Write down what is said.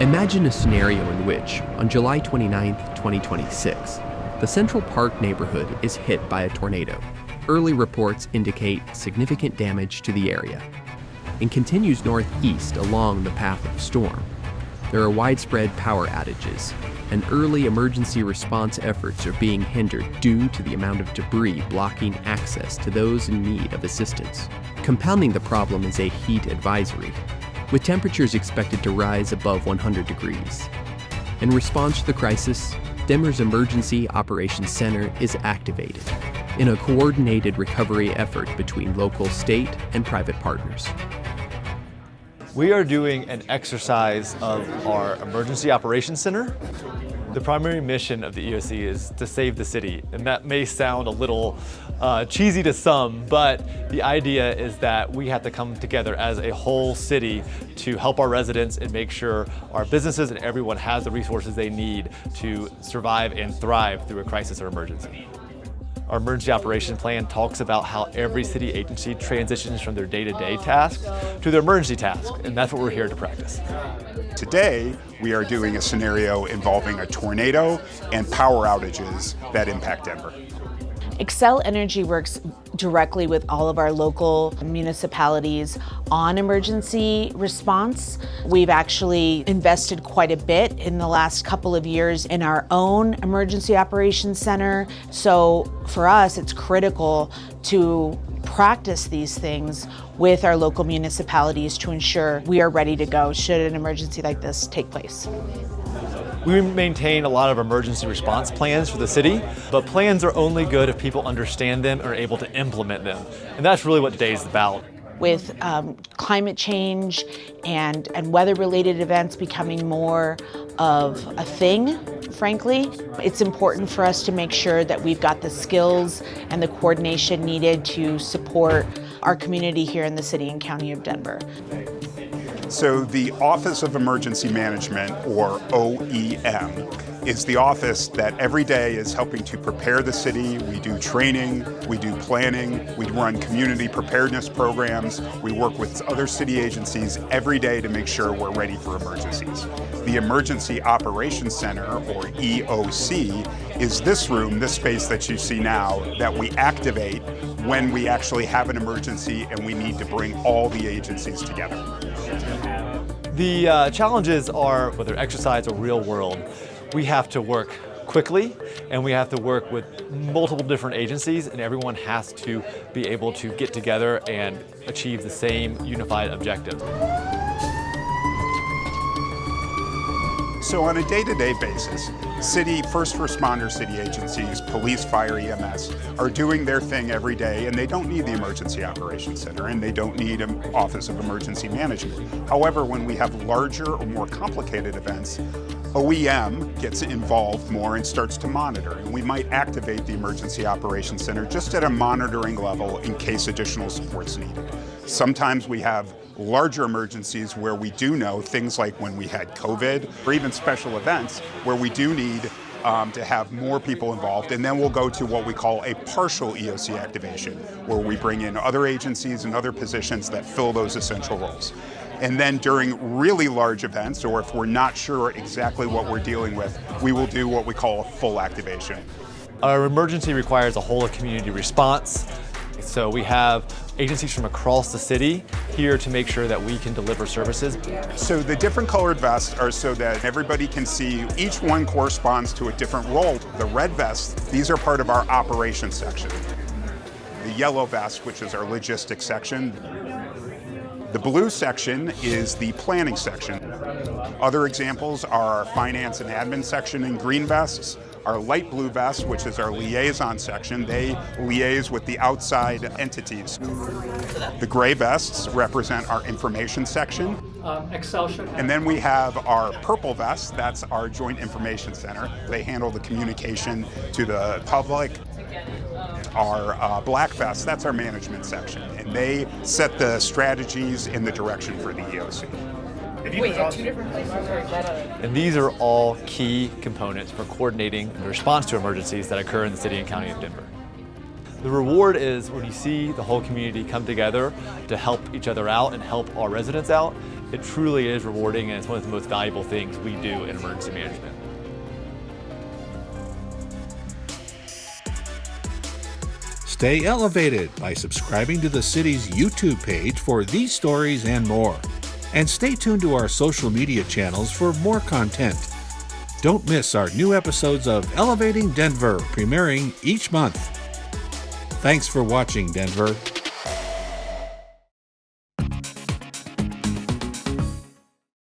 Imagine a scenario in which, on July 29, 2026, the Central Park neighborhood is hit by a tornado. Early reports indicate significant damage to the area, and continues northeast along the path of the storm. There are widespread power outages, and early emergency response efforts are being hindered due to the amount of debris blocking access to those in need of assistance. Compounding the problem is a heat advisory, with temperatures expected to rise above 100 degrees. In response to the crisis, Denver's Emergency Operations Center is activated in a coordinated recovery effort between local, state, and private partners. We are doing an exercise of our Emergency Operations Center. The primary mission of the EOC is to save the city, and that may sound a little cheesy to some, but the idea is that we have to come together as a whole city to help our residents and make sure our businesses and everyone has the resources they need to survive and thrive through a crisis or emergency. Our emergency operation plan talks about how every city agency transitions from their day-to-day tasks to their emergency tasks, and that's what we're here to practice. Today, we are doing a scenario involving a tornado and power outages that impact Denver. Xcel Energy works directly with all of our local municipalities on emergency response. We've actually invested quite a bit in the last couple of years in our own emergency operations center. So for us, it's critical to practice these things with our local municipalities to ensure we are ready to go should an emergency like this take place. We maintain a lot of emergency response plans for the city, but plans are only good if people understand them and are able to implement them. And that's really what today is about. With climate change and weather-related events becoming more of a thing, frankly, it's important for us to make sure that we've got the skills and the coordination needed to support our community here in the city and county of Denver. So the Office of Emergency Management, or OEM, is the office that every day is helping to prepare the city. We do training, we do planning, we run community preparedness programs, we work with other city agencies every day to make sure we're ready for emergencies. The Emergency Operations Center, or EOC, is this room, this space that you see now, that we activate when we actually have an emergency and we need to bring all the agencies together. The challenges are, whether exercise or real world, we have to work quickly and we have to work with multiple different agencies, and everyone has to be able to get together and achieve the same unified objective. So on a day-to-day basis, city first responder city agencies, police, fire, EMS, are doing their thing every day, and they don't need the Emergency Operations Center, and they don't need an Office of Emergency Management. However, when we have larger or more complicated events, OEM gets involved more and starts to monitor, and we might activate the Emergency Operations Center just at a monitoring level in case additional support's needed. Sometimes we have larger emergencies where we do know things like when we had COVID, or even special events where we do need to have more people involved, and then we'll go to what we call a partial EOC activation, where we bring in other agencies and other positions that fill those essential roles. And then during really large events, or if we're not sure exactly what we're dealing with, we will do what we call a full activation. Our emergency requires a whole of community response. So we have agencies from across the city here to make sure that we can deliver services. So the different colored vests are so that everybody can see each one corresponds to a different role. The red vests, these are part of our operations section. The yellow vest, which is our logistics section. The blue section is the planning section. Other examples are our finance and admin section in green vests. Our light blue vest, which is our liaison section, they liaise with the outside entities. The gray vests represent our information section. And then we have our purple vests, that's our Joint Information Center. They handle the communication to the public. Our black vests, that's our management section, and they set the strategies and the direction for the EOC. Wait, at two different places, or is that a... And these are all key components for coordinating the response to emergencies that occur in the city and county of Denver. The reward is when you see the whole community come together to help each other out and help our residents out, It truly is rewarding, and it's one of the most valuable things we do in emergency management. Stay elevated by subscribing to the city's YouTube page for these stories and more. And stay tuned to our social media channels for more content. Don't miss our new episodes of Elevating Denver, premiering each month. Thanks for watching, Denver.